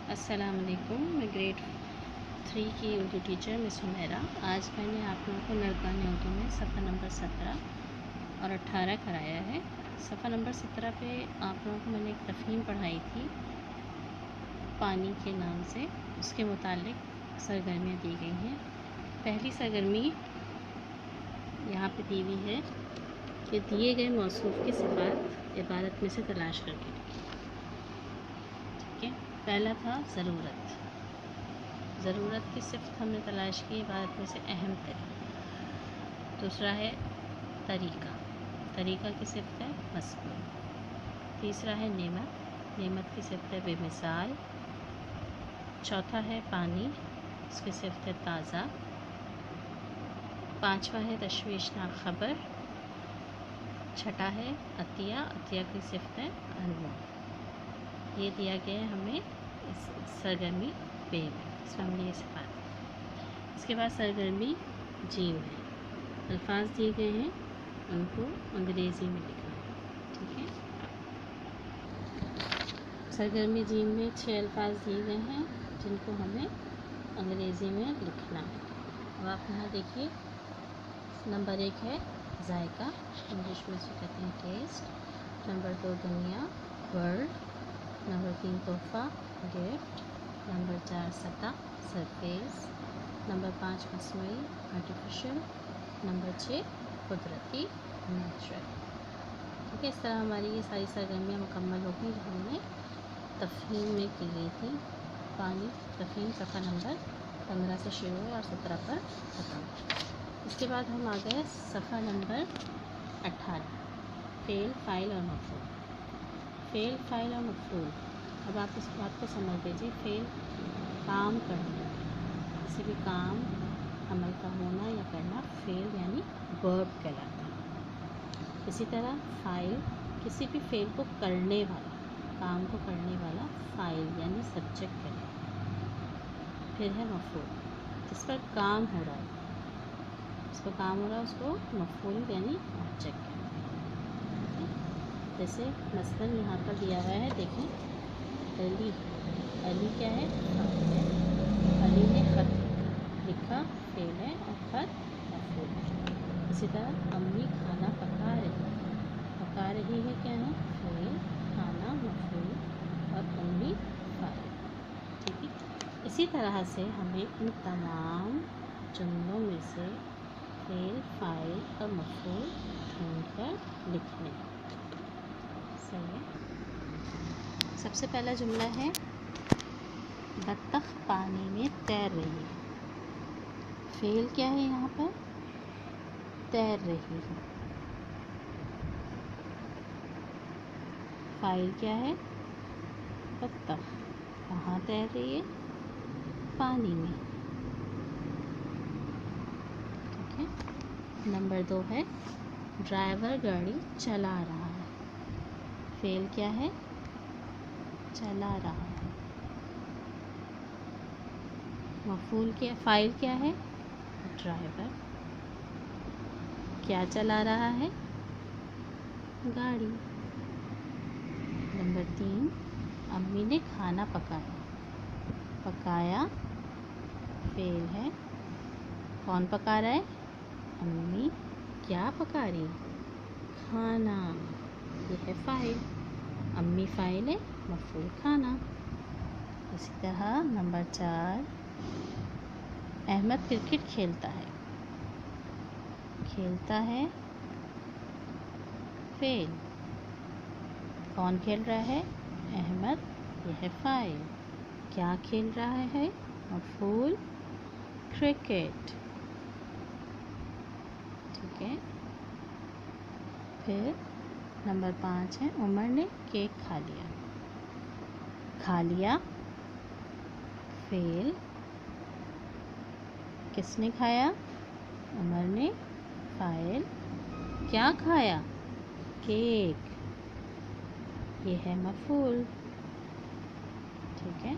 السلام علیکم. میں گریڈ 3 کی اردو ٹیچر مس حمیرہ. آج میں نے آپ لوگوں کو نرگان اردو میں صفحہ نمبر 17 اور 18 کرایا ہے. صفحہ نمبر 17 پہ آپ لوگوں کو میں نے ایک تفہیم پڑھائی تھی پانی کے نام سے. اس کے متعلق سرگرمیاں دی گئی ہیں. پہلی سرگرمی یہاں پہ دی ہوئی ہے کہ دیے گئے موصوف کی صفات عبارت میں سے تلاش کر کے. ٹھیک ہے. پہلا تھا ضرورت کی صفت ہم نے تلاش کی عبارت میں سے اہم ترین. دوسرا ہے طریقہ کی صفت ہے مذکور. تیسرا ہے نعمت کی صفت ہے بے مثال. چوتھا ہے پانی، اس کی صفت ہے تازہ. پانچواں ہے تشویشناک خبر. چھٹا ہے عطیہ کی صفت ہے انمول. یہ دیا گیا ہے ہمیں اس سرگرمی پے میں. اس میں ہم نے یہ صفات. اس کے بعد سرگرمی جیم ہے. الفاظ دیے گئے ہیں، ان کو انگریزی میں لکھنا ہے. ٹھیک ہے. سرگرمی جیم میں 6 الفاظ دیے گئے ہیں جن کو ہمیں انگریزی میں لکھنا ہے. اب آپ یہاں دیکھیے. نمبر 1 ہے ذائقہ، انگلش میں سے کہتے ہیں ٹیسٹ. نمبر 2 دنیا، ورلڈ. نمبر 3 تحفہ، گفٹ. نمبر 4 سطح، سرفیس. نمبر 5 مصنوعی، آرٹیفیشل. نمبر 6 قدرتی، نیچرل. ٹھیک ہے. اس طرح ہماری یہ ساری سرگرمیاں مکمل ہو گئی جو ہم نے تفہیم میں کی گئی تھی. پانی تفہیم صفحہ نمبر 15 سے شروع ہے اور 17 پر ختم. اس کے بعد ہم آ گئے صفحہ نمبر 18 فعل، فاعل اور مفعول. فعل، فاعل اور مفعول. اب آپ اس بات کو سمجھ لیجیے. فعل کام کرنا، کسی بھی کام عمل کا ہونا یا کرنا فعل یعنی ورب کہلاتا ہے. اسی طرح فاعل کسی بھی فعل کو کرنے والا، کام کو کرنے والا فاعل یعنی سبجیکٹ کہلاتا ہے. پھر ہے مفعول، جس پر کام ہو رہا ہے، اس کو مفعول یعنی آبجیکٹ کہتے ہیں. جیسے مثلاً یہاں پر دیا ہوا ہے، دیکھیں. علی کیا ہے؟ فاعل ہے. علی نے خط لکھا فعل ہے اور خط مفعول ہے. اسی طرح امی کھانا پکا رہی ہے کیا ہے؟ فعل. کھانا مفعول اور امی فاعل. ٹھیک ہے. اسی طرح سے ہمیں ان تمام جملوں میں سے فعل، فاعل اور مفعول ڈھونڈ کر لکھنے. صحیح ہے. سب سے پہلا جملہ ہے بطخ پانی میں تیر رہی ہے. فعل کیا ہے یہاں پر؟ تیر رہی ہے. فاعل کیا ہے؟ بطخ. کہاں تیر رہی ہے؟ پانی میں. ٹھیک ہے. نمبر 2 ہے ڈرائیور گاڑی چلا رہا ہے. فعل کیا ہے؟ چلا رہا ہے. مفعول کیا، فاعل کیا ہے؟ ڈرائیور. کیا چلا رہا ہے؟ گاڑی. نمبر 3 امی نے کھانا پکایا فعل ہے. کون پکا رہا ہے؟ امی. کیا پکا رہی ہے؟ کھانا. یہ ہے فاعل. امی فاعل ہے، مفعول کھانا. اسی طرح نمبر 4 احمد کرکٹ کھیلتا ہے فعل. کون کھیل رہا ہے؟ احمد. یہ ہے فاعل. کیا کھیل رہا ہے؟ مفعول کرکٹ. ٹھیک ہے. پھر نمبر 5 ہے عمر نے کیک کھا لیا فعل. کس نے کھایا؟ عمر نے. فاعل. کیا کھایا؟ کیک. یہ ہے مفعول. ٹھیک ہے.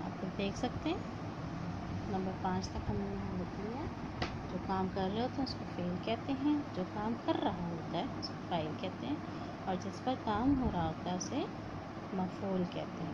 آپ دیکھ سکتے ہیں نمبر 5 تک ہم نے یہاں لکھ لیا. جو کام کر رہے ہوتے ہیں اس کو فعل کہتے ہیں، جو کام کر رہا ہوتا ہے اس کو فاعل کہتے ہیں، اور جس پر کام ہو رہا ہوتا ہے اسے مفعول کہتے ہیں.